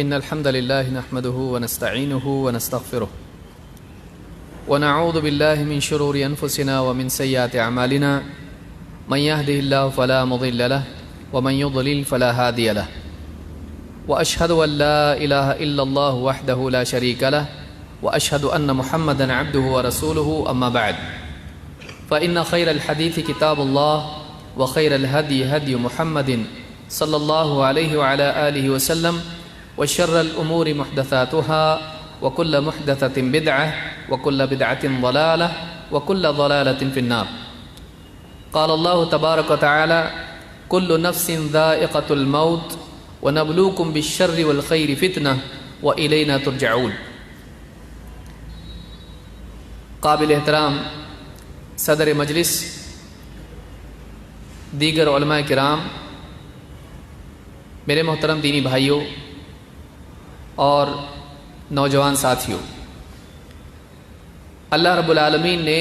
إن الحمد لله نحمده ونستعينه ونستغفره ونعوذ بالله من شرور أنفسنا ومن سيئات أعمالنا من يهده الله فلا مضل له ومن يضلل فلا هادي له وأشهد أن لا إله إلا الله وحده لا شريك له وأشهد أن محمدا عبده ورسوله أما بعد فإن خير الحديث كتاب الله وخير الهدي هدي محمد صلى الله عليه وعلى آله وسلم وشر الأمور محدثاتها وكل محدثة بدعة وكل بدعة ضلالة وكل ضلالة في النار. قال الله تبارك وتعالى كل نفس ذائقة الموت ونبلوكم بالشر والخير فتنة وإلينا ترجعون. قابل احترام صدر مجلس، دیگر علماء کرام، میرے محترم دینی بھائیوں اور نوجوان ساتھیوں، اللہ رب العالمین نے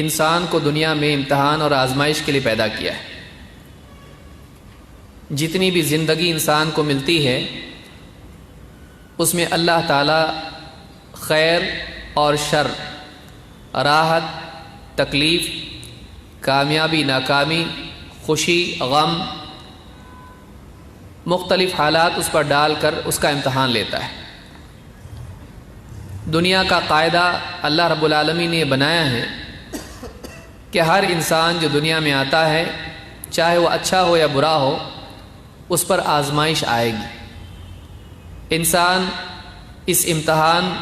انسان کو دنیا میں امتحان اور آزمائش کے لیے پیدا کیا ہے. جتنی بھی زندگی انسان کو ملتی ہے اس میں اللہ تعالی خیر اور شر، راحت تکلیف، کامیابی ناکامی، خوشی غم، مختلف حالات اس پر ڈال کر اس کا امتحان لیتا ہے. دنیا کا قاعدہ اللہ رب العالمین نے یہ بنایا ہے کہ ہر انسان جو دنیا میں آتا ہے، چاہے وہ اچھا ہو یا برا ہو، اس پر آزمائش آئے گی. انسان اس امتحان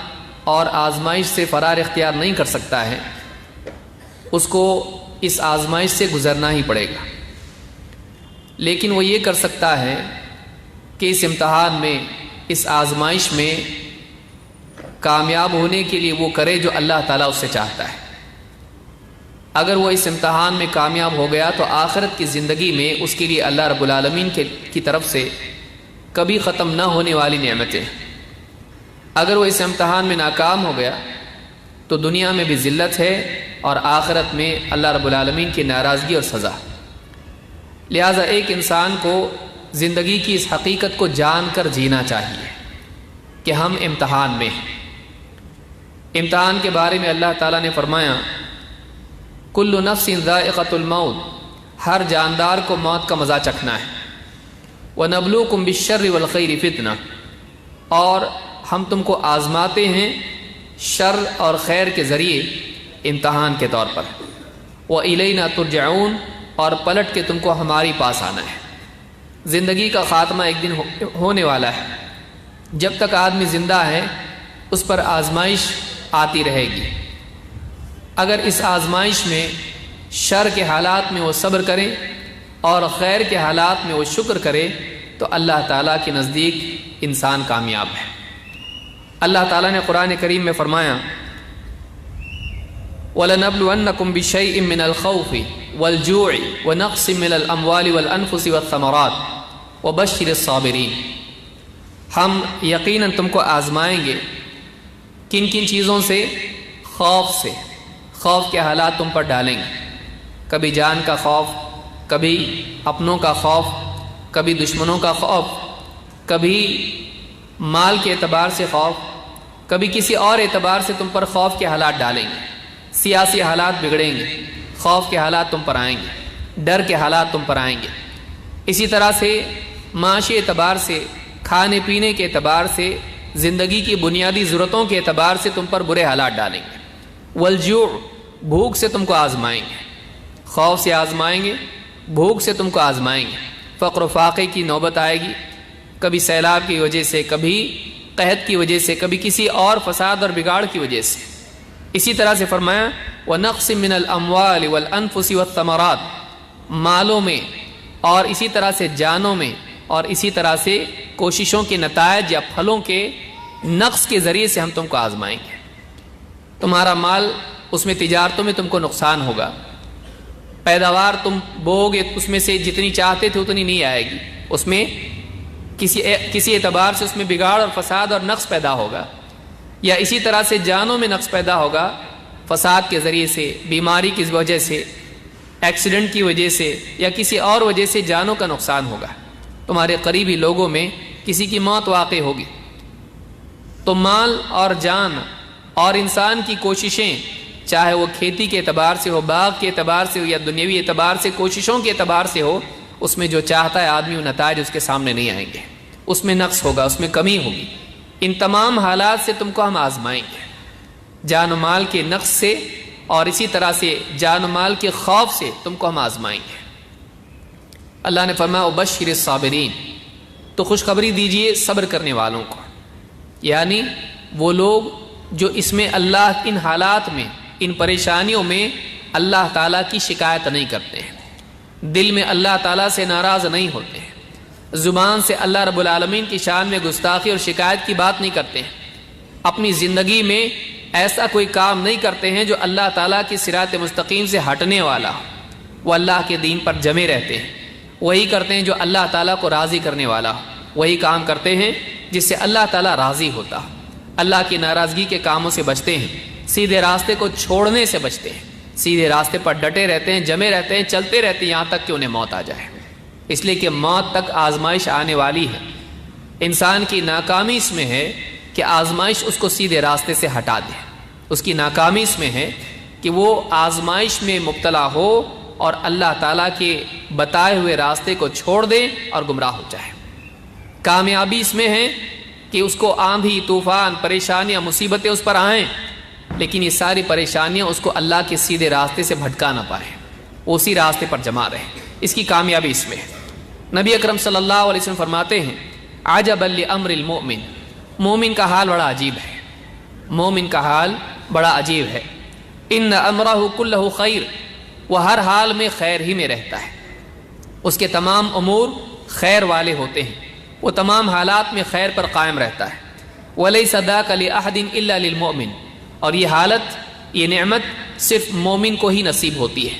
اور آزمائش سے فرار اختیار نہیں کر سکتا ہے، اس کو اس آزمائش سے گزرنا ہی پڑے گا. لیکن وہ یہ کر سکتا ہے کہ اس امتحان میں، اس آزمائش میں کامیاب ہونے کے لیے وہ کرے جو اللہ تعالیٰ اس سے چاہتا ہے. اگر وہ اس امتحان میں کامیاب ہو گیا تو آخرت کی زندگی میں اس کے لیے اللہ رب العالمین کی طرف سے کبھی ختم نہ ہونے والی نعمتیں. اگر وہ اس امتحان میں ناکام ہو گیا تو دنیا میں بھی ذلت ہے اور آخرت میں اللہ رب العالمین کی ناراضگی اور سزا. لہٰذا ایک انسان کو زندگی کی اس حقیقت کو جان کر جینا چاہیے کہ ہم امتحان میں ہیں. امتحان کے بارے میں اللہ تعالیٰ نے فرمایا کل نفس ذائقۃ الموت، ہر جاندار کو موت کا مزہ چکھنا ہے. وَنَبْلُوكُمْ بِالشَّرِّ وَالْخَيْرِ فِتْنَةً، اور ہم تم کو آزماتے ہیں شر اور خیر کے ذریعے امتحان کے طور پر. وَإِلَيْنَا تُرْجَعُونَ، اور پلٹ کے تم کو ہماری پاس آنا ہے. زندگی کا خاتمہ ایک دن ہونے والا ہے. جب تک آدمی زندہ ہے اس پر آزمائش آتی رہے گی. اگر اس آزمائش میں شر کے حالات میں وہ صبر کرے اور خیر کے حالات میں وہ شکر کرے تو اللہ تعالیٰ کے نزدیک انسان کامیاب ہے. اللہ تعالیٰ نے قرآن کریم میں فرمایا وَلَنَبْلُوَنَّكُمْ بِشَيْءٍ مِّنَ الْخَوْفِ وَالْجُوعِ وَنَقْصٍ مِّنَ الْأَمْوَالِ وَالْأَنفُسِ وَالثَّمَرَاتِ وَبَشِّرِ الصَّابِرِينَ، ہم یقیناً تم کو آزمائیں گے. کن کن چیزوں سے؟ خوف کے حالات تم پر ڈالیں گے. کبھی جان کا خوف، کبھی اپنوں کا خوف، کبھی دشمنوں کا خوف، کبھی مال کے اعتبار سے خوف، کبھی کسی اور اعتبار سے تم پر خوف کے حالات ڈالیں گے. سیاسی حالات بگڑیں گے، خوف کے حالات تم پر آئیں گے، ڈر کے حالات تم پر آئیں گے. اسی طرح سے معاشی اعتبار سے، کھانے پینے کے اعتبار سے، زندگی کی بنیادی ضرورتوں کے اعتبار سے تم پر برے حالات ڈالیں گے. والجوع، بھوک سے تم کو آزمائیں گے. خوف سے آزمائیں گے، بھوک سے تم کو آزمائیں گے. فقر و فاقے کی نوبت آئے گی، کبھی سیلاب کی وجہ سے، کبھی قحط کی وجہ سے، کبھی کسی اور فساد اور بگاڑ کی وجہ سے. اسی طرح سے فرمایا وَنَقْصٍ مِّنَ الْأَمْوَالِ وَالْأَنفُسِ وَالثَّمَرَاتِ، مالوں میں اور اسی طرح سے جانوں میں اور اسی طرح سے کوششوں کے نتائج یا پھلوں کے نقص کے ذریعے سے ہم تم کو آزمائیں گے. تمہارا مال، اس میں تجارتوں میں تم کو نقصان ہوگا. پیداوار تم بوؤ گے، اس میں سے جتنی چاہتے تھے اتنی نہیں آئے گی. اس میں کسی اعتبار سے اس میں بگاڑ اور فساد اور نقص پیدا ہوگا. یا اسی طرح سے جانوں میں نقص پیدا ہوگا، فساد کے ذریعے سے، بیماری کی وجہ سے، ایکسیڈنٹ کی وجہ سے یا کسی اور وجہ سے جانوں کا نقصان ہوگا. تمہارے قریبی لوگوں میں کسی کی موت واقع ہوگی تو مال اور جان اور انسان کی کوششیں، چاہے وہ کھیتی کے اعتبار سے ہو، باغ کے اعتبار سے ہو، یا دنیوی اعتبار سے کوششوں کے اعتبار سے ہو، اس میں جو چاہتا ہے آدمی وہ نتائج اس کے سامنے نہیں آئیں گے، اس میں نقص ہوگا، اس میں کمی ہوگی۔ ان تمام حالات سے تم کو ہم آزمائیں گے، جان و مال کے نقص سے اور اسی طرح سے جان و مال کے خوف سے تم کو ہم آزمائیں گے۔ اللہ نے فرمایا وبشر الصابرین، تو خوشخبری دیجئے صبر کرنے والوں کو، یعنی وہ لوگ جو اس میں اللہ ان حالات میں، ان پریشانیوں میں اللہ تعالیٰ کی شکایت نہیں کرتے ہیں، دل میں اللہ تعالیٰ سے ناراض نہیں ہوتے ہیں، زبان سے اللہ رب العالمین کی شان میں گستاخی اور شکایت کی بات نہیں کرتے ہیں، اپنی زندگی میں ایسا کوئی کام نہیں کرتے ہیں جو اللہ تعالیٰ کی صراط مستقیم سے ہٹنے والا ہو، وہ اللہ کے دین پر جمے رہتے ہیں، وہی کرتے ہیں جو اللہ تعالیٰ کو راضی کرنے والا ہو، وہی کام کرتے ہیں جس سے اللہ تعالیٰ راضی ہوتا ہو، اللہ کی ناراضگی کے کاموں سے بچتے ہیں، سیدھے راستے کو چھوڑنے سے بچتے ہیں، سیدھے راستے پر ڈٹے رہتے ہیں، جمے رہتے ہیں، چلتے رہتے ہیں یہاں تک کہ انہیں موت آ جائے، اس لیے کہ موت تک آزمائش آنے والی ہے۔ انسان کی ناکامی اس میں ہے کہ آزمائش اس کو سیدھے راستے سے ہٹا دے، اس کی ناکامی اس میں ہے کہ وہ آزمائش میں مبتلا ہو اور اللہ تعالیٰ کے بتائے ہوئے راستے کو چھوڑ دے اور گمراہ ہو جائے۔ کامیابی اس میں ہے کہ اس کو آندھی، طوفان، پریشانیاں، مصیبتیں اس پر آئیں، لیکن یہ ساری پریشانیاں اس کو اللہ کے سیدھے راستے سے بھٹکا نہ پائیں، وہ اسی راستے پر جمع رہے، اس کی کامیابی اس میں ہے۔ نبی اکرم صلی اللہ علیہ وسلم فرماتے ہیں عجبا لامر المؤمن، مومن کا حال بڑا عجیب ہے، مومن کا حال بڑا عجیب ہے، ان امرہ کلہ خیر، وہ ہر حال میں خیر ہی میں رہتا ہے، اس کے تمام امور خیر والے ہوتے ہیں، وہ تمام حالات میں خیر پر قائم رہتا ہے۔ ولیس ذاک لأحد الا للمؤمن، اور یہ حالت، یہ نعمت صرف مومن کو ہی نصیب ہوتی ہے۔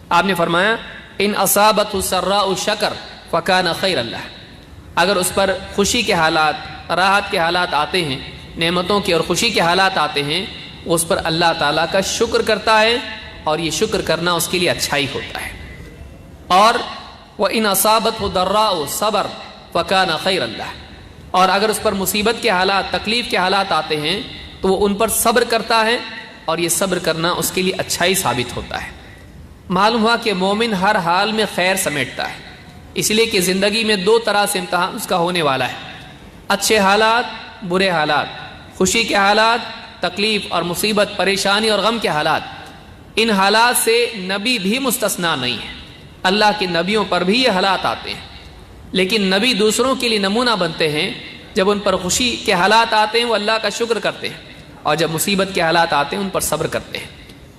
آپ نے فرمایا ان اصابتہ السراء شکر فکان خیر اللہ، اگر اس پر خوشی کے حالات، راحت کے حالات آتے ہیں، نعمتوں کے اور خوشی کے حالات آتے ہیں، وہ اس پر اللہ تعالیٰ کا شکر کرتا ہے، اور یہ شکر کرنا اس کے لیے اچھائی ہوتا ہے۔ اور وَإِنْ أَصَابَتْهُ ضَرَّاءُ صبر فَكَانَ خَيْرَ اللَّهِ، اور اگر اس پر مصیبت کے حالات، تکلیف کے حالات آتے ہیں تو وہ ان پر صبر کرتا ہے، اور یہ صبر کرنا اس کے لیے اچھائی ثابت ہوتا ہے۔ معلوم ہوا کہ مومن ہر حال میں خیر سمیٹتا ہے، اس لیے کہ زندگی میں دو طرح سے امتحان اس کا ہونے والا ہے، اچھے حالات، برے حالات، خوشی کے حالات، تکلیف اور مصیبت، پریشانی اور غم کے حالات۔ ان حالات سے نبی بھی مستثنا نہیں ہے، اللہ کے نبیوں پر بھی یہ حالات آتے ہیں، لیکن نبی دوسروں کے لیے نمونہ بنتے ہیں، جب ان پر خوشی کے حالات آتے ہیں وہ اللہ کا شکر کرتے ہیں، اور جب مصیبت کے حالات آتے ہیں ان پر صبر کرتے ہیں۔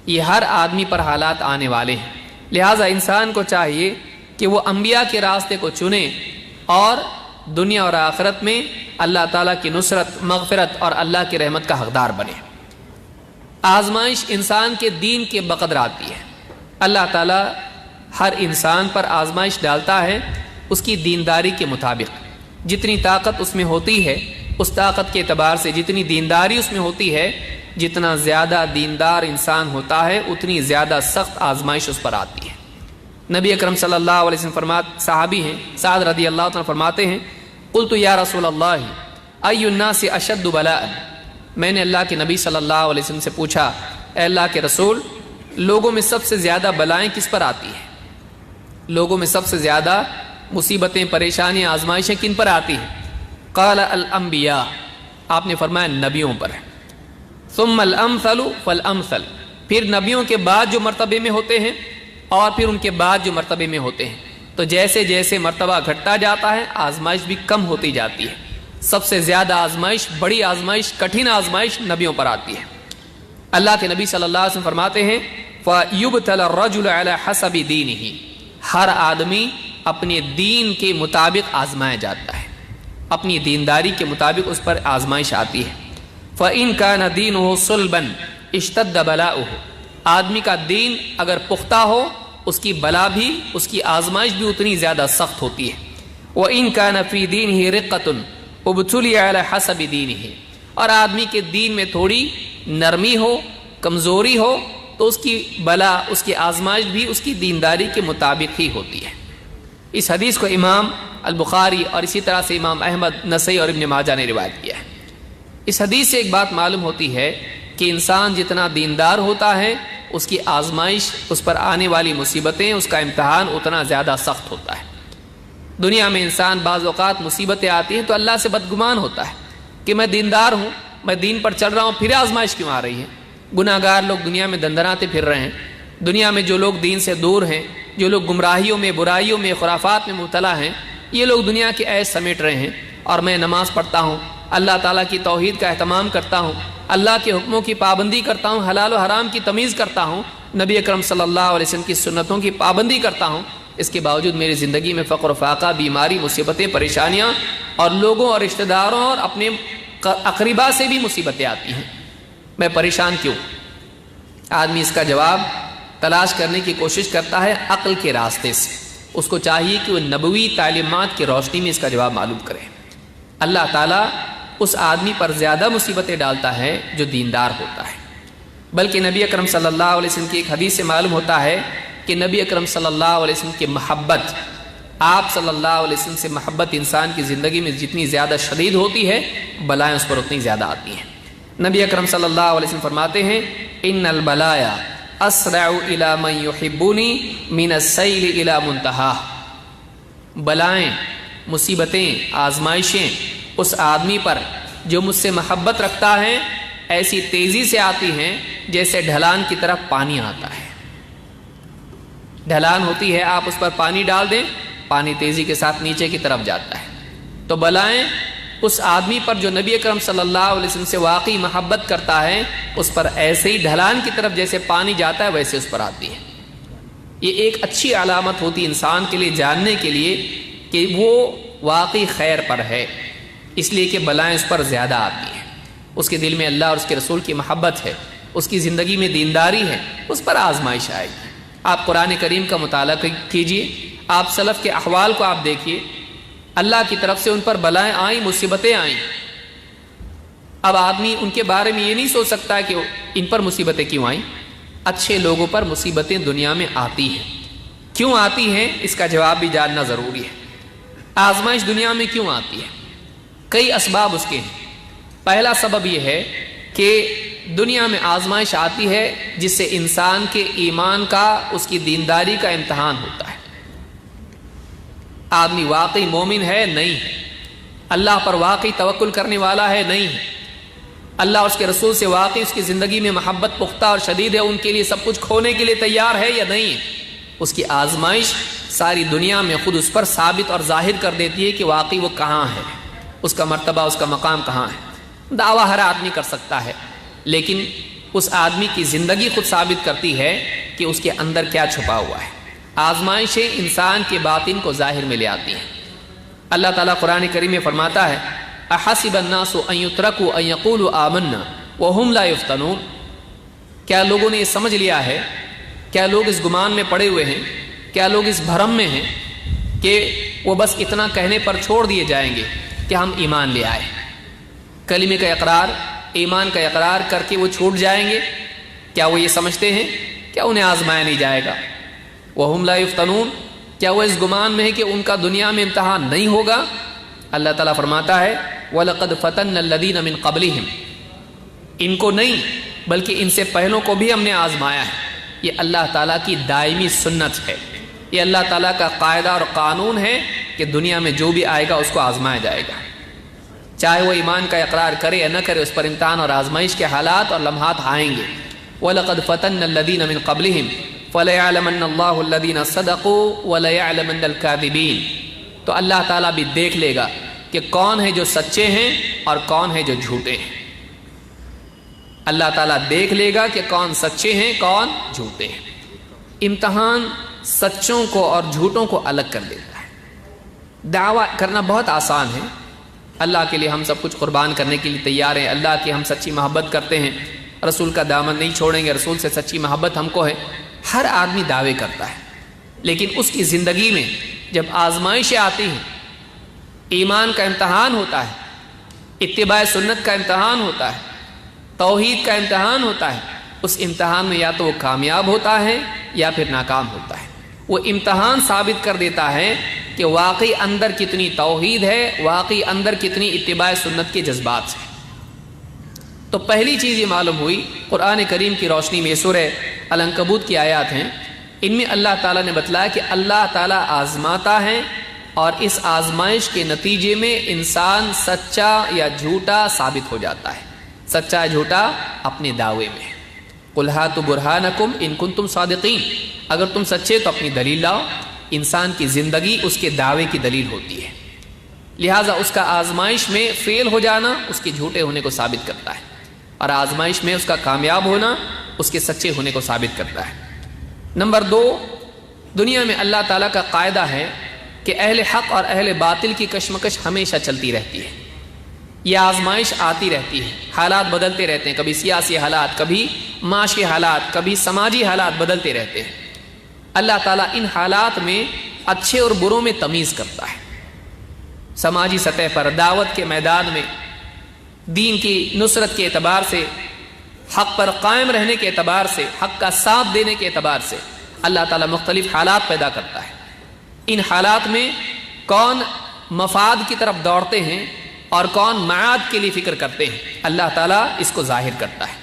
یہ ہر آدمی پر حالات آنے والے ہیں، لہٰذا انسان کو چاہیے کہ وہ انبیاء کے راستے کو چنے اور دنیا اور آخرت میں اللہ تعالیٰ کی نصرت، مغفرت اور اللہ کی رحمت کا حقدار بنے۔ آزمائش انسان کے دین کے بقدر آتی ہے، اللہ تعالیٰ ہر انسان پر آزمائش ڈالتا ہے اس کی دینداری کے مطابق، جتنی طاقت اس میں ہوتی ہے اس طاقت کے اعتبار سے، جتنی دینداری اس میں ہوتی ہے، جتنا زیادہ دیندار انسان ہوتا ہے اتنی زیادہ سخت آزمائش اس پر آتی ہے۔ نبی اکرم صلی اللہ علیہ وسلم صحابی ہیں سعد رضی اللہ عنہ فرماتے ہیں قلت یا رسول اللہ ای الناس اشد بلاء، میں نے اللہ کے نبی صلی اللہ علیہ وسلم سے پوچھا اے اللہ کے رسول، لوگوں میں سب سے زیادہ بلائیں کس پر آتی ہیں؟ لوگوں میں سب سے زیادہ مصیبتیں، پریشانیاں، آزمائشیں کن پر آتی ہیں؟ قال الانبیاء، آپ نے فرمایا نبیوں پر۔ ثم الامثل فالامثل، پھر نبیوں کے بعد جو مرتبے میں ہوتے ہیں اور پھر ان کے بعد جو مرتبے میں ہوتے ہیں، تو جیسے جیسے مرتبہ گھٹتا جاتا ہے آزمائش بھی کم ہوتی جاتی ہے۔ سب سے زیادہ آزمائش، بڑی آزمائش، کٹھن آزمائش نبیوں پر آتی ہے۔ اللہ کے نبی صلی اللہ علیہ وسلم فرماتے ہیں فَيُبْتَلَى الرَّجُلُ عَلَى حَسَبِ دِينِهِ، ہر آدمی اپنے دین کے مطابق آزمایا جاتا ہے، اپنی دینداری کے مطابق اس پر آزمائش آتی ہے۔ فَإِن كَانَ دِينُهُ صُلْبًا اشْتَدَّ بَلَاؤُهُ، آدمی کا دین اگر پختہ ہو اس کی بلا بھی، اس کی آزمائش بھی اتنی زیادہ سخت ہوتی ہے۔ وَإِن كَانَ فِي دِينِهِ رِقَّةٌ ابتلی علی حسب دینہ، اور آدمی کے دین میں تھوڑی نرمی ہو، کمزوری ہو، تو اس کی بلا، اس کی آزمائش بھی اس کی دینداری کے مطابق ہی ہوتی ہے۔ اس حدیث کو امام البخاری اور اسی طرح سے امام احمد، نسائی اور ابن ماجہ نے روایت کیا ہے۔ اس حدیث سے ایک بات معلوم ہوتی ہے کہ انسان جتنا دیندار ہوتا ہے اس کی آزمائش، اس پر آنے والی مصیبتیں، اس کا امتحان اتنا زیادہ سخت ہوتا ہے۔ دنیا میں انسان بعض اوقات مصیبتیں آتی ہیں تو اللہ سے بدگمان ہوتا ہے کہ میں دیندار ہوں، میں دین پر چل رہا ہوں، پھر آزمائش کیوں آ رہی ہے؟ گناہ گار لوگ دنیا میں دندناتے پھر رہے ہیں، دنیا میں جو لوگ دین سے دور ہیں، جو لوگ گمراہیوں میں، برائیوں میں، خرافات میں مبتلا ہیں، یہ لوگ دنیا کے عیش سمیٹ رہے ہیں، اور میں نماز پڑھتا ہوں، اللہ تعالیٰ کی توحید کا اہتمام کرتا ہوں، اللہ کے حکموں کی پابندی کرتا ہوں، حلال و حرام کی تمیز کرتا ہوں، نبی اکرم صلی اللہ علیہ وسلم کی سنتوں کی پابندی کرتا ہوں، اس کے باوجود میری زندگی میں فقر و فاقہ، بیماری، مصیبتیں، پریشانیاں اور لوگوں اور رشتہ داروں اور اپنے اقربا سے بھی مصیبتیں آتی ہیں، میں پریشان کیوں؟ آدمی اس کا جواب تلاش کرنے کی کوشش کرتا ہے عقل کے راستے سے۔ اس کو چاہیے کہ وہ نبوی تعلیمات کی روشنی میں اس کا جواب معلوم کرے۔ اللہ تعالیٰ اس آدمی پر زیادہ مصیبتیں ڈالتا ہے جو دیندار ہوتا ہے، بلکہ نبی اکرم صلی اللہ علیہ وسلم کی ایک حدیث سے معلوم ہوتا ہے کہ نبی اکرم صلی اللہ علیہ وسلم کی محبت، آپ صلی اللہ علیہ وسلم سے محبت انسان کی زندگی میں جتنی زیادہ شدید ہوتی ہے، بلائیں اس پر اتنی زیادہ آتی ہیں۔ نبی اکرم صلی اللہ علیہ وسلم فرماتے ہیں ان البلایا اسرع الى من يحبني من السیل الى منتہا، بلائیں، مصیبتیں، آزمائشیں اس آدمی پر جو مجھ سے محبت رکھتا ہے ایسی تیزی سے آتی ہیں جیسے ڈھلان کی طرف پانی آتا ہے۔ ڈھلان ہوتی ہے، آپ اس پر پانی ڈال دیں، پانی تیزی کے ساتھ نیچے کی طرف جاتا ہے۔ تو بلائیں اس آدمی پر جو نبی اکرم صلی اللہ علیہ وسلم سے واقعی محبت کرتا ہے اس پر ایسے ہی ڈھلان کی طرف جیسے پانی جاتا ہے ویسے اس پر آتی ہے۔ یہ ایک اچھی علامت ہوتی انسان کے لیے جاننے کے لیے کہ وہ واقعی خیر پر ہے، اس لیے کہ بلائیں اس پر زیادہ آتی ہیں۔ اس کے دل میں اللہ اور اس کے رسول کی محبت ہے، اس کی زندگی میں دینداری ہے، اس پر آزمائش آئے گی۔ آپ قرآن کریم کا مطالعہ کیجئے، آپ سلف کے احوال کو آپ دیکھیے، اللہ کی طرف سے ان پر بلائیں آئیں، مصیبتیں آئیں۔ اب آدمی ان کے بارے میں یہ نہیں سوچ سکتا کہ ان پر مصیبتیں کیوں آئیں۔ اچھے لوگوں پر مصیبتیں دنیا میں آتی ہیں، کیوں آتی ہیں اس کا جواب بھی جاننا ضروری ہے۔ آزمائش دنیا میں کیوں آتی ہے؟ کئی اسباب اس کے ہیں۔ پہلا سبب یہ ہے کہ دنیا میں آزمائش آتی ہے جس سے انسان کے ایمان کا، اس کی دینداری کا امتحان ہوتا ہے۔ آدمی واقعی مومن ہے؟ نہیں ہے۔ اللہ پر واقعی توکل کرنے والا ہے؟ نہیں ہے۔ اللہ اور اس کے رسول سے واقعی اس کی زندگی میں محبت پختہ اور شدید ہے، ان کے لیے سب کچھ کھونے کے لیے تیار ہے یا نہیں ہے؟ اس کی آزمائش ساری دنیا میں خود اس پر ثابت اور ظاہر کر دیتی ہے کہ واقعی وہ کہاں ہے، اس کا مرتبہ، اس کا مقام کہاں ہے۔ دعویٰ ہر آدمی کر سکتا ہے، لیکن اس آدمی کی زندگی خود ثابت کرتی ہے کہ اس کے اندر کیا چھپا ہوا ہے۔ آزمائشیں انسان کے باطن کو ظاہر میں لے آتی ہیں۔ اللہ تعالیٰ قرآن کریم میں فرماتا ہے احسب الناس ان یترکوا ان یقولوا آمنا وهم لا یفتنون، کیا لوگوں نے یہ سمجھ لیا ہے، کیا لوگ اس گمان میں پڑے ہوئے ہیں، کیا لوگ اس بھرم میں ہیں کہ وہ بس اتنا کہنے پر چھوڑ دیے جائیں گے کہ ہم ایمان لے آئے، کلمے کا اقرار، ایمان کا اقرار کر کے وہ چھوٹ جائیں گے؟ کیا وہ یہ سمجھتے ہیں کیا انہیں آزمایا نہیں جائے گا؟ وَهُمْ لَا يُفْتَنُونَ، کیا وہ اس گمان میں ہے کہ ان کا دنیا میں امتحان نہیں ہوگا؟ اللہ تعالیٰ فرماتا ہے وَلَقَدْ فَتَنَّ الَّذِينَ مِن قَبْلِهِمْ، ان کو نہیں بلکہ ان سے پہلوں کو بھی ہم نے آزمایا ہے۔ یہ اللہ تعالیٰ کی دائمی سنت ہے، یہ اللہ تعالیٰ کا قاعدہ اور قانون ہے کہ دنیا میں جو بھی آئے گا اس کو آزمایا جائے گا، چاہے وہ ایمان کا اقرار کرے یا نہ کرے، اس پر امتحان اور آزمائش کے حالات اور لمحات آئیں گے۔ وَلَقَدْ فَتَنَّ الَّذِينَ مِن قَبْلِهِمْ فَلَيَعْلَمَنَّ اللَّهُ الَّذِينَ صَدَقُوا وَلَيَعْلَمَنَّ الْكَاذِبِينَ، تو اللہ تعالیٰ بھی دیکھ لے گا کہ کون ہے جو سچے ہیں اور کون ہے جو جھوٹے ہیں۔ اللہ تعالیٰ دیکھ لے گا کہ کون سچے ہیں، کون جھوٹے ہیں۔ امتحان سچوں کو اور جھوٹوں کو الگ کر دیتا ہے۔ دعویٰ کرنا بہت آسان ہے، اللہ کے لیے ہم سب کچھ قربان کرنے کے لیے تیار ہیں، اللہ کی ہم سچی محبت کرتے ہیں، رسول کا دامن نہیں چھوڑیں گے، رسول سے سچی محبت ہم کو ہے، ہر آدمی دعوے کرتا ہے۔ لیکن اس کی زندگی میں جب آزمائشیں آتی ہیں، ایمان کا امتحان ہوتا ہے، اتباع سنت کا امتحان ہوتا ہے، توحید کا امتحان ہوتا ہے، اس امتحان میں یا تو وہ کامیاب ہوتا ہے یا پھر ناکام ہوتا ہے۔ وہ امتحان ثابت کر دیتا ہے کہ کہ واقعی اندر کتنی توحید ہے، واقعی اندر کتنی اتباع سنت کے جذبات ہیں۔ تو پہلی چیز یہ معلوم ہوئی قرآن کریم کی روشنی میں، سورہ العنکبوت کی آیات ہیں، ان میں اللہ تعالیٰ نے بتلایا کہ اللہ تعالیٰ آزماتا ہے اور اس آزمائش کے نتیجے میں انسان سچا یا جھوٹا ثابت ہو جاتا ہے۔ سچا یا جھوٹا اپنے دعوے میں۔ قُلْ هَاتُوا بُرْهَانَكُمْ إِن كُنتُمْ صَادِقِينَ، اگر تم سچے تو اپنی دلیل لاؤ۔ انسان کی زندگی اس کے دعوے کی دلیل ہوتی ہے، لہٰذا اس کا آزمائش میں فیل ہو جانا اس کے جھوٹے ہونے کو ثابت کرتا ہے، اور آزمائش میں اس کا کامیاب ہونا اس کے سچے ہونے کو ثابت کرتا ہے۔ نمبر 2، دنیا میں اللہ تعالیٰ کا قاعدہ ہے کہ اہل حق اور اہل باطل کی کشمکش ہمیشہ چلتی رہتی ہے، یہ آزمائش آتی رہتی ہے، حالات بدلتے رہتے ہیں، کبھی سیاسی حالات، کبھی معاشی حالات، کبھی سماجی حالات بدلتے رہتے ہیں۔ اللہ تعالیٰ ان حالات میں اچھے اور بروں میں تمیز کرتا ہے۔ سماجی سطح پر، دعوت کے میدان میں، دین کی نصرت کے اعتبار سے، حق پر قائم رہنے کے اعتبار سے، حق کا ساتھ دینے کے اعتبار سے اللہ تعالیٰ مختلف حالات پیدا کرتا ہے۔ ان حالات میں کون مفاد کی طرف دوڑتے ہیں اور کون معاد کے لیے فکر کرتے ہیں، اللہ تعالیٰ اس کو ظاہر کرتا ہے۔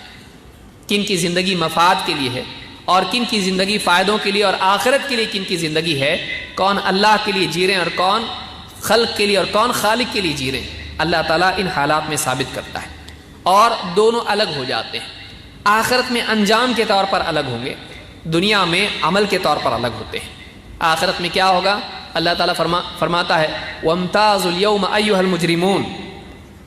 کن کی زندگی مفاد کے لیے ہے اور کن کی زندگی فائدوں کے لیے اور آخرت کے لیے کن کی زندگی ہے، کون اللہ کے لیے جی رہے ہیں اور کون خلق کے لیے اور کون خالق کے لیے جی رہے ہیں، اللہ تعالیٰ ان حالات میں ثابت کرتا ہے، اور دونوں الگ ہو جاتے ہیں۔ آخرت میں انجام کے طور پر الگ ہوں گے، دنیا میں عمل کے طور پر الگ ہوتے ہیں۔ آخرت میں کیا ہوگا؟ اللہ تعالیٰ فرماتا ہے وَامْتَازُوا الْيَوْمَ أَيُّهَا الْمُجْرِمُونَ،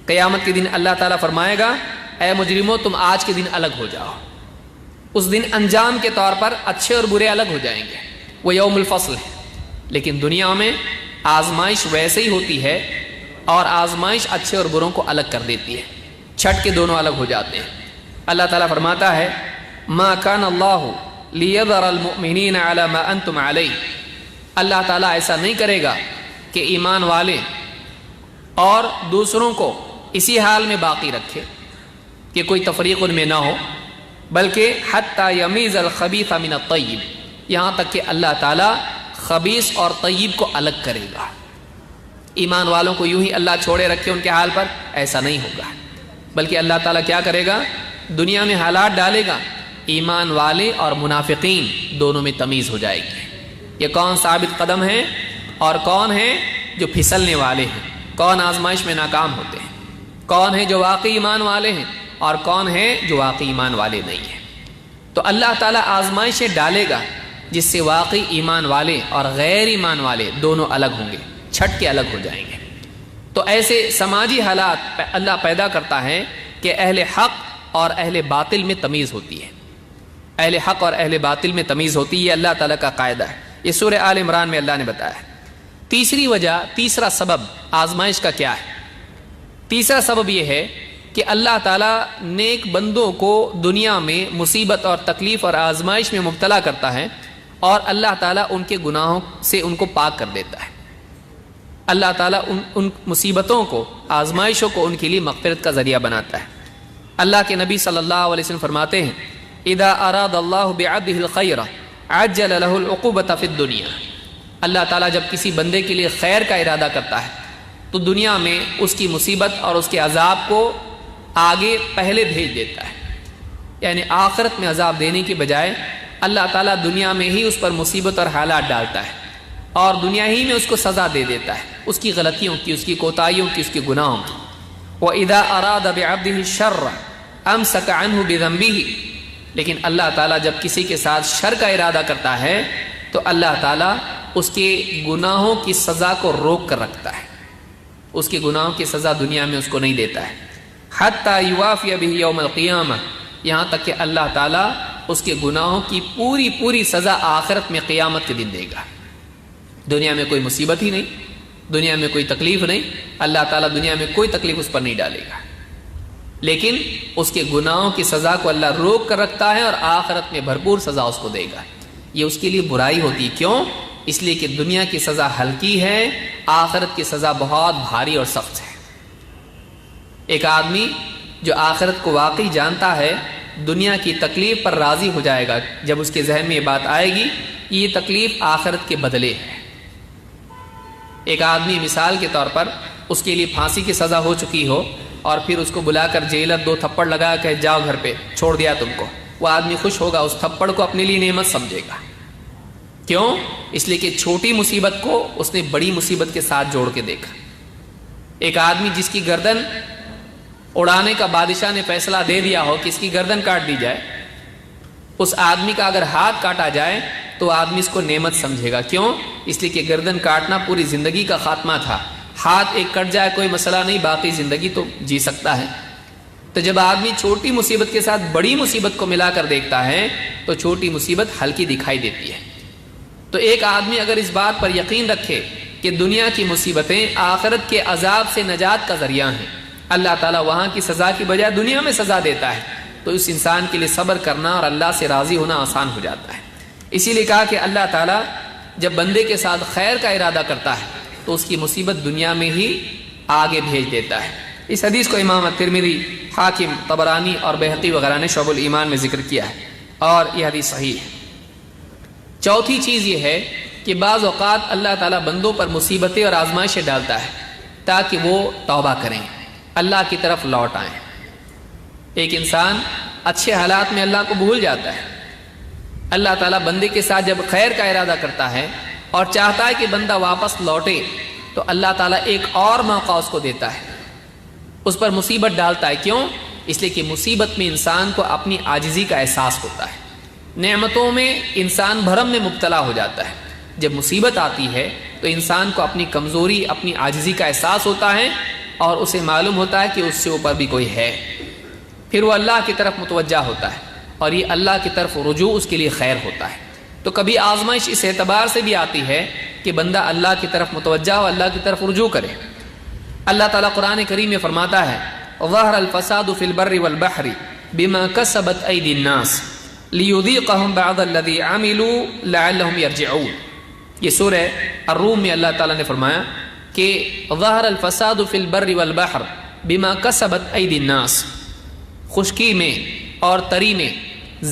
قیامت کے دن اللہ تعالیٰ فرمائے گا اے مجرموں تم آج کے دن الگ ہو جاؤ۔ اس دن انجام کے طور پر اچھے اور برے الگ ہو جائیں گے، وہ یوم الفصل ہے۔ لیکن دنیا میں آزمائش ویسے ہی ہوتی ہے، اور آزمائش اچھے اور بروں کو الگ کر دیتی ہے، چھٹ کے دونوں الگ ہو جاتے ہیں۔ اللہ تعالیٰ فرماتا ہے ما کان اللہ لیذر المؤمنین علی ما انتم علیہ، اللہ تعالیٰ ایسا نہیں کرے گا کہ ایمان والے اور دوسروں کو اسی حال میں باقی رکھے کہ کوئی تفریق ان میں نہ ہو، بلکہ حتی یمیز الخبیث من الطیب، یہاں تک کہ اللہ تعالیٰ خبیث اور طیب کو الگ کرے گا۔ ایمان والوں کو یوں ہی اللہ چھوڑے رکھے ان کے حال پر، ایسا نہیں ہوگا، بلکہ اللہ تعالیٰ کیا کرے گا؟ دنیا میں حالات ڈالے گا، ایمان والے اور منافقین دونوں میں تمیز ہو جائے گی، یہ کون ثابت قدم ہیں اور کون ہیں جو پھسلنے والے ہیں، کون آزمائش میں ناکام ہوتے ہیں، کون ہیں جو واقعی ایمان والے ہیں اور کون ہیں جو واقعی ایمان والے نہیں ہیں۔ تو اللہ تعالیٰ آزمائشیں ڈالے گا جس سے واقعی ایمان والے اور غیر ایمان والے دونوں الگ ہوں گے، چھٹ کے الگ ہو جائیں گے۔ تو ایسے سماجی حالات اللہ پیدا کرتا ہے کہ اہل حق اور اہل باطل میں تمیز ہوتی ہے، اہل حق اور اہل باطل میں تمیز ہوتی ہے، یہ اللہ تعالیٰ کا قاعدہ ہے۔ یہ سورہ آل عمران میں اللہ نے بتایا ہے۔ تیسری وجہ، تیسرا سبب آزمائش کا کیا ہے؟ تیسرا سبب یہ ہے کہ اللہ تعالیٰ نیک بندوں کو دنیا میں مصیبت اور تکلیف اور آزمائش میں مبتلا کرتا ہے، اور اللہ تعالیٰ ان کے گناہوں سے ان کو پاک کر دیتا ہے۔ اللہ تعالیٰ ان مصیبتوں کو، آزمائشوں کو ان کے لیے مغفرت کا ذریعہ بناتا ہے۔ اللہ کے نبی صلی اللہ علیہ وسلم فرماتے ہیں اذا اراد اللہ بعبدہ الخیر عجل له العقوبۃ فی الدنیا، اللہ تعالیٰ جب کسی بندے کے لیے خیر کا ارادہ کرتا ہے تو دنیا میں اس کی مصیبت اور اس کے عذاب کو آگے پہلے بھیج دیتا ہے، یعنی آخرت میں عذاب دینے کی بجائے اللہ تعالیٰ دنیا میں ہی اس پر مصیبت اور حالات ڈالتا ہے، اور دنیا ہی میں اس کو سزا دے دیتا ہے، اس کی غلطیوں کی، اس کی کوتاہیوں کی، اس کے گناہوں کی۔ وَإِذَا أَرَادَ بِعَبْدِهِ الشَّرَّ أَمْسَكَ عَنْهُ بِذَنبِهِ، لیکن اللہ تعالیٰ جب کسی کے ساتھ شر کا ارادہ کرتا ہے تو اللہ تعالیٰ اس کے گناہوں کی سزا کو روک کر رکھتا ہے، اس کے گناہوں کی سزا دنیا میں اس کو نہیں دیتا ہے۔ حَتَّى يُوَافِيَ بِهِ يَوْمَ الْقِيَامَةِ، یہاں تک کہ اللہ تعالیٰ اس کے گناہوں کی پوری سزا آخرت میں قیامت کے دن دے گا۔ دنیا میں کوئی مصیبت ہی نہیں، دنیا میں کوئی تکلیف نہیں، اللہ تعالیٰ دنیا میں کوئی تکلیف اس پر نہیں ڈالے گا، لیکن اس کے گناہوں کی سزا کو اللہ روک کر رکھتا ہے اور آخرت میں بھرپور سزا اس کو دے گا۔ یہ اس کے لیے برائی ہوتی ہے، کیوں؟ اس لیے کہ دنیا کی سزا ہلکی ہے، آخرت کی سزا بہت بھاری اور سخت ہے۔ ایک آدمی جو آخرت کو واقعی جانتا ہے دنیا کی تکلیف پر راضی ہو جائے گا جب اس کے ذہن میں یہ بات آئے گی یہ تکلیف آخرت کے بدلے ہے، ایک آدمی مثال کے طور پر اس کے لیے پھانسی کی سزا ہو چکی ہو اور پھر اس کو بلا کر جیلر 2 تھپڑ لگا کہ جاؤ گھر پہ، چھوڑ دیا تم کو، وہ آدمی خوش ہوگا، اس تھپڑ کو اپنے لیے نعمت سمجھے گا۔ کیوں؟ اس لیے کہ چھوٹی مصیبت کو اس نے بڑی مصیبت کے ساتھ جوڑ کے دیکھا۔ ایک آدمی جس کی گردن اڑانے کا بادشاہ نے فیصلہ دے دیا ہو کہ اس کی گردن کاٹ دی جائے، اس آدمی کا اگر ہاتھ کاٹا جائے تو آدمی اس کو نعمت سمجھے گا۔ کیوں؟ اس لیے کہ گردن کاٹنا پوری زندگی کا خاتمہ تھا، ہاتھ ایک کٹ جائے کوئی مسئلہ نہیں، باقی زندگی تو جی سکتا ہے۔ تو جب آدمی چھوٹی مصیبت کے ساتھ بڑی مصیبت کو ملا کر دیکھتا ہے تو چھوٹی مصیبت ہلکی دکھائی دیتی ہے۔ تو ایک آدمی اگر اس بات پر یقین رکھے کہ دنیا کی مصیبتیں آخرت کے عذاب سے نجات کا ذریعہ ہیں، اللہ تعالیٰ وہاں کی سزا کی بجائے دنیا میں سزا دیتا ہے، تو اس انسان کے لیے صبر کرنا اور اللہ سے راضی ہونا آسان ہو جاتا ہے۔ اسی لیے کہا کہ اللہ تعالیٰ جب بندے کے ساتھ خیر کا ارادہ کرتا ہے تو اس کی مصیبت دنیا میں ہی آگے بھیج دیتا ہے۔ اس حدیث کو امام ترمذی، حاکم، طبرانی اور بہقی وغیرہ نے شعب الایمان میں ذکر کیا ہے اور یہ حدیث صحیح ہے۔ چوتھی چیز یہ ہے کہ بعض اوقات اللہ تعالیٰ بندوں پر مصیبتیں اور آزمائشیں ڈالتا ہے تاکہ وہ توبہ کریں، اللہ کی طرف لوٹ آئیں۔ ایک انسان اچھے حالات میں اللہ کو بھول جاتا ہے، اللہ تعالیٰ بندے کے ساتھ جب خیر کا ارادہ کرتا ہے اور چاہتا ہے کہ بندہ واپس لوٹے تو اللہ تعالیٰ ایک اور موقع اس کو دیتا ہے، اس پر مصیبت ڈالتا ہے۔ کیوں؟ اس لیے کہ مصیبت میں انسان کو اپنی عاجزی کا احساس ہوتا ہے، نعمتوں میں انسان بھرم میں مبتلا ہو جاتا ہے، جب مصیبت آتی ہے تو انسان کو اپنی کمزوری، اپنی عاجزی کا احساس ہوتا ہے اور اسے معلوم ہوتا ہے کہ اس سے اوپر بھی کوئی ہے، پھر وہ اللہ کی طرف متوجہ ہوتا ہے اور یہ اللہ کی طرف رجوع اس کے لیے خیر ہوتا ہے۔ تو کبھی آزمائش اس اعتبار سے بھی آتی ہے کہ بندہ اللہ کی طرف متوجہ ہو، اللہ کی طرف رجوع کرے۔ اللہ تعالیٰ قرآن کریم میں فرماتا ہے ظہر الفساد فی البر والبحر بما کسبت ایدی الناس لیذیقہم بعض الذی عملوا لعلہم یرجعون۔ یہ سورہ الروم میں اللہ تعالیٰ نے فرمایا کہ ظہر الفساد فی البر والبحر بما کسبت ایدی الناس، خشکی میں اور تری میں،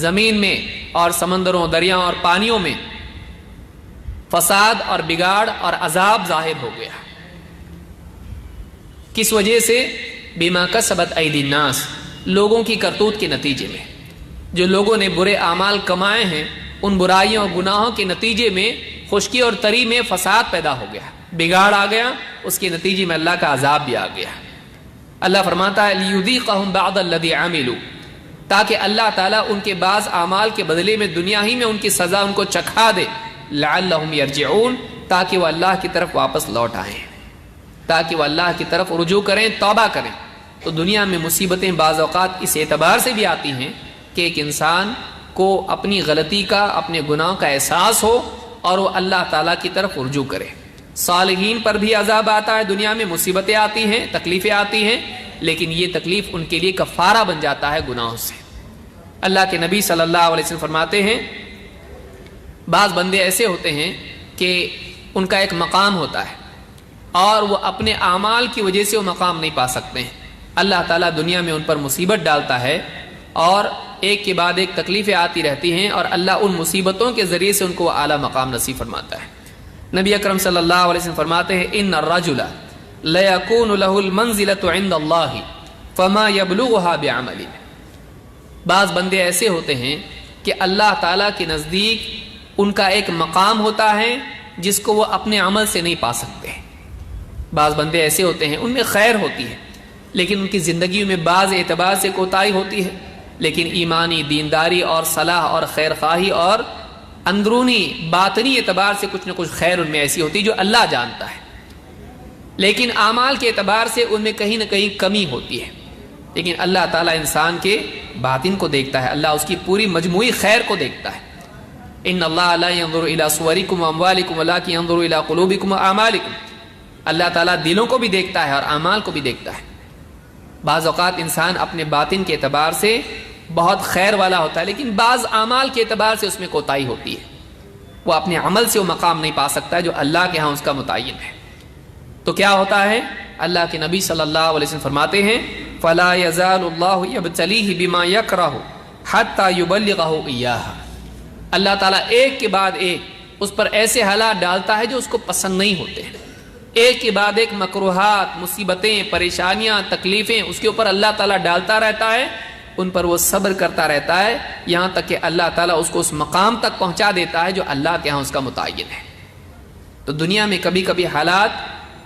زمین میں اور سمندروں، دریاؤں اور پانیوں میں فساد اور بگاڑ اور عذاب ظاہر ہو گیا۔ کس وجہ سے؟ بما کسبت ایدی الناس، لوگوں کی کرتوت کے نتیجے میں۔ جو لوگوں نے برے اعمال کمائے ہیں ان برائیوں اور گناہوں کے نتیجے میں خشکی اور تری میں فساد پیدا ہو گیا، بگاڑ آ گیا، اس کے نتیجے میں اللہ کا عذاب بھی آ گیا۔ اللہ فرماتا ہے لیذیقہم بعض الذی عملوا، تاکہ اللہ تعالیٰ ان کے بعض اعمال کے بدلے میں دنیا ہی میں ان کی سزا ان کو چکھا دے، لعلہم یرجعون، تاکہ وہ اللہ کی طرف واپس لوٹ آئیں، تاکہ وہ اللہ کی طرف رجوع کریں، توبہ کریں۔ تو دنیا میں مصیبتیں بعض اوقات اس اعتبار سے بھی آتی ہیں کہ ایک انسان کو اپنی غلطی کا، اپنے گناہ کا احساس ہو اور وہ اللہ تعالیٰ کی طرف رجوع کرے۔ صالحین پر بھی عذاب آتا ہے، دنیا میں مصیبتیں آتی ہیں، تکلیفیں آتی ہیں، لیکن یہ تکلیف ان کے لیے کفارہ بن جاتا ہے گناہوں سے۔ اللہ کے نبی صلی اللہ علیہ وسلم فرماتے ہیں بعض بندے ایسے ہوتے ہیں کہ ان کا ایک مقام ہوتا ہے اور وہ اپنے اعمال کی وجہ سے وہ مقام نہیں پا سکتے ہیں، اللہ تعالیٰ دنیا میں ان پر مصیبت ڈالتا ہے اور ایک کے بعد ایک تکلیفیں آتی رہتی ہیں اور اللہ ان مصیبتوں کے ذریعے سے ان کو اعلیٰ مقام نصیب فرماتا ہے۔ نبی اکرم صلی اللہ علیہ وسلم فرماتے ہیں ان الرجل لیکون له المنزلة عند اللہ فما یبلغها بعمل۔ بعض بندے ایسے ہوتے ہیں کہ اللہ تعالیٰ کے نزدیک ان کا ایک مقام ہوتا ہے جس کو وہ اپنے عمل سے نہیں پا سکتے۔ بعض بندے ایسے ہوتے ہیں ان میں خیر ہوتی ہے لیکن ان کی زندگی میں بعض اعتبار سے کوتاہی ہوتی ہے، لیکن ایمانی دینداری اور صلاح اور خیر خواہی اور اندرونی باطنی اعتبار سے کچھ نہ کچھ خیر ان میں ایسی ہوتی ہے جو اللہ جانتا ہے، لیکن اعمال کے اعتبار سے ان میں کہیں نہ کہیں کمی ہوتی ہے۔ لیکن اللہ تعالیٰ انسان کے باطن کو دیکھتا ہے، اللہ اس کی پوری مجموعی خیر کو دیکھتا ہے۔ ان اللہ لا ينظر الى صورکم واموالکم ولکن ينظر الى قلوبکم واعمالکم، اللہ تعالیٰ دلوں کو بھی دیکھتا ہے اور اعمال کو بھی دیکھتا ہے۔ بعض اوقات انسان اپنے باطن کے اعتبار سے بہت خیر والا ہوتا ہے لیکن بعض اعمال کے اعتبار سے اس میں کوتاہی ہوتی ہے، وہ اپنے عمل سے وہ مقام نہیں پا سکتا جو اللہ کے ہاں اس کا متعین ہے۔ تو کیا ہوتا ہے؟ اللہ کے نبی صلی اللہ علیہ وسلم فرماتے ہیں فَلَا يَزَالُ اللَّهُ يَبْتَلِيهِ بِمَا يَكْرَهُ حَتَّى يُبَلِّغَهُ إِيَّاهَا، اللہ تعالیٰ ایک کے بعد ایک اس پر ایسے حالات ڈالتا ہے جو اس کو پسند نہیں ہوتے ہیں، ایک کے بعد ایک مکروہات، مصیبتیں، پریشانیاں، تکلیفیں اس کے اوپر اللہ تعالیٰ ڈالتا رہتا ہے، ان پر وہ صبر کرتا رہتا ہے، یہاں تک کہ اللہ تعالیٰ اس کو اس مقام تک پہنچا دیتا ہے جو اللہ کے ہاں اس کا متعین ہے۔ تو دنیا میں کبھی کبھی حالات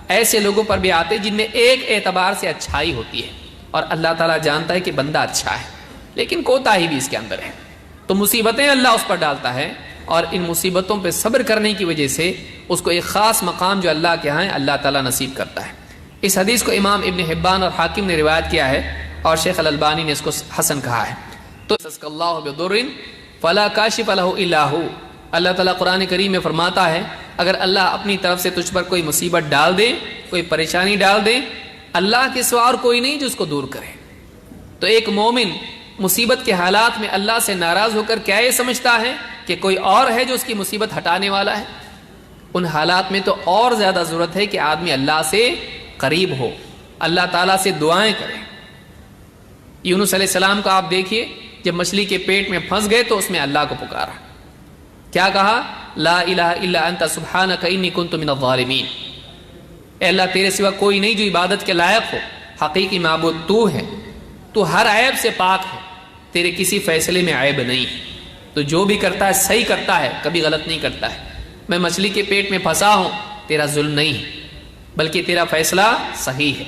ایسے لوگوں پر بھی آتے جن میں ایک اعتبار سے اچھائی ہوتی ہے اور اللہ تعالیٰ جانتا ہے کہ بندہ اچھا ہے، لیکن کوتاہی بھی اس کے اندر ہے، تو مصیبتیں اللہ اس پر ڈالتا ہے، اور ان مصیبتوں پہ صبر کرنے کی وجہ سے اس کو ایک خاص مقام جو اللہ کے ہاں ہے اللہ تعالیٰ نصیب کرتا ہے۔ اس حدیث کو امام ابن حبان اور حاکم نے روایت کیا ہے، اور شیخ الالبانی نے اس کو حسن کہا ہے۔ تو اللہ بضر فلا کاشف له الا هو، اللہ تعالیٰ قرآن کریم میں فرماتا ہے اگر اللہ اپنی طرف سے تجھ پر کوئی مصیبت ڈال دے، کوئی پریشانی ڈال دے، اللہ کے سوا اور کوئی نہیں جو اس کو دور کرے۔ تو ایک مومن مصیبت کے حالات میں اللہ سے ناراض ہو کر کیا یہ سمجھتا ہے کہ کوئی اور ہے جو اس کی مصیبت ہٹانے والا ہے؟ ان حالات میں تو اور زیادہ ضرورت ہے کہ آدمی اللہ سے قریب ہو، اللہ تعالیٰ سے دعائیں کرے۔ یونس علیہ السلام کو آپ دیکھیے، جب مچھلی کے پیٹ میں پھنس گئے تو اس میں اللہ کو پکارا، کیا کہا؟ لا الہ الا انت سبحانک انی کنت من الظالمین، اے اللہ تیرے سوا کوئی نہیں جو عبادت کے لائق ہو، حقیقی معبود تو ہے، تو ہر عیب سے پاک ہے، تیرے کسی فیصلے میں عیب نہیں ہے، تو جو بھی کرتا ہے صحیح کرتا ہے، کبھی غلط نہیں کرتا ہے۔ میں مچھلی کے پیٹ میں پھنسا ہوں، تیرا ظلم نہیں ہے بلکہ تیرا فیصلہ صحیح ہے۔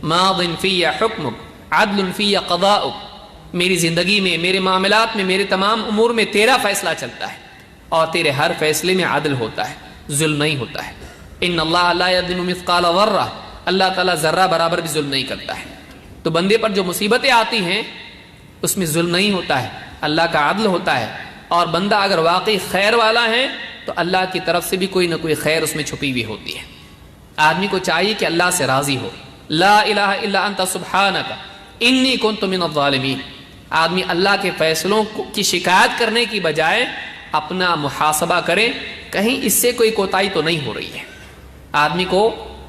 ماض فی حکمک عدل فی قضاؤک، میری زندگی میں، میرے معاملات میں، میرے تمام امور میں تیرا فیصلہ چلتا ہے، اور تیرے ہر فیصلے میں عدل ہوتا ہے، ظلم نہیں ہوتا ہے۔ ان اللہ لا یظلم مثقال ذرہ، اللہ تعالیٰ ذرہ برابر بھی ظلم نہیں کرتا ہے۔ تو بندے پر جو مصیبتیں آتی ہیں اس میں ظلم نہیں ہوتا ہے، اللہ کا عدل ہوتا ہے، اور بندہ اگر واقعی خیر والا ہے تو اللہ کی طرف سے بھی کوئی نہ کوئی خیر اس میں چھپی ہوئی ہوتی ہے۔ آدمی کو چاہیے کہ اللہ سے راضی ہو، لا الہ الا انت سبحانک انی کنت من الظالمین۔ آدمی اللہ کے فیصلوں کی شکایت کرنے کی بجائے اپنا محاسبہ کرے، کہیں اس سے کوئی کوتاہی تو نہیں ہو رہی ہے۔ آدمی کو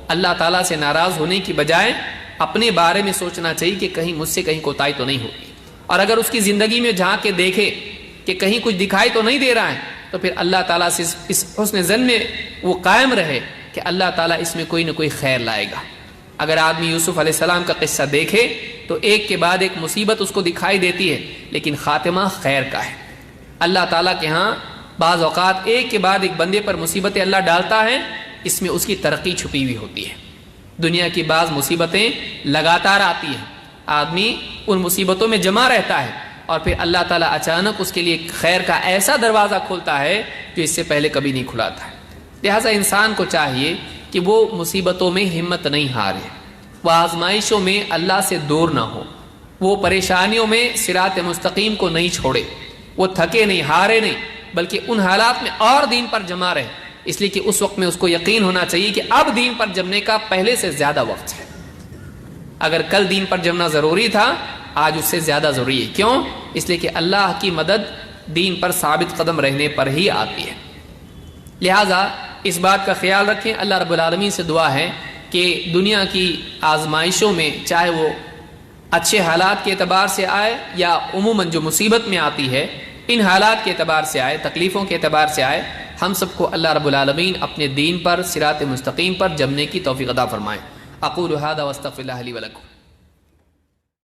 اللہ تعالیٰ سے ناراض ہونے کی بجائے اپنے بارے میں سوچنا چاہیے کہ کہیں مجھ سے کہیں کوتاہی تو نہیں ہوگی، اور اگر اس کی زندگی میں جھانک کے دیکھے کہ کہیں کچھ دکھائی تو نہیں دے رہا ہے تو پھر اللہ تعالیٰ سے اس حسن ظن میں وہ قائم رہے کہ اللہ تعالیٰ اس میں کوئی نہ کوئی خیر لائے گا۔ اگر آدمی یوسف علیہ السلام کا قصہ دیکھے تو ایک کے بعد ایک مصیبت اس کو دکھائی دیتی ہے، لیکن خاتمہ خیر کا ہے۔ اللہ تعالیٰ کے ہاں بعض اوقات ایک کے بعد ایک بندے پر مصیبتیں اللہ ڈالتا ہے، اس میں اس کی ترقی چھپی ہوئی ہوتی ہے۔ دنیا کی بعض مصیبتیں لگاتار آتی ہیں، آدمی ان مصیبتوں میں جمع رہتا ہے، اور پھر اللہ تعالیٰ اچانک اس کے لیے خیر کا ایسا دروازہ کھولتا ہے جو اس سے پہلے کبھی نہیں کھلا تھا۔ لہٰذا انسان کو چاہیے کہ وہ مصیبتوں میں ہمت نہیں ہارے، وہ آزمائشوں میں اللہ سے دور نہ ہو، وہ پریشانیوں میں صراط مستقیم کو نہیں چھوڑے، وہ تھکے نہیں، ہارے نہیں، بلکہ ان حالات میں اور دین پر جمع رہے، اس لیے کہ اس وقت میں اس کو یقین ہونا چاہیے کہ اب دین پر جمنے کا پہلے سے زیادہ وقت ہے۔ اگر کل دین پر جمنا ضروری تھا، آج اس سے زیادہ ضروری ہے۔ کیوں؟ اس لیے کہ اللہ کی مدد دین پر ثابت قدم رہنے پر ہی آتی ہے۔ لہٰذا اس بات کا خیال رکھیں، اللہ رب العالمین سے دعا ہے کہ دنیا کی آزمائشوں میں، چاہے وہ اچھے حالات کے اعتبار سے آئے یا عموماً جو مصیبت میں آتی ہے ان حالات کے اعتبار سے آئے، تکلیفوں کے اعتبار سے آئے، ہم سب کو اللہ رب العالمین اپنے دین پر صراط مستقیم پر جمنے کی توفیق عطا فرمائے۔ اقول ھذا واستغفر اللہ لی ولکم۔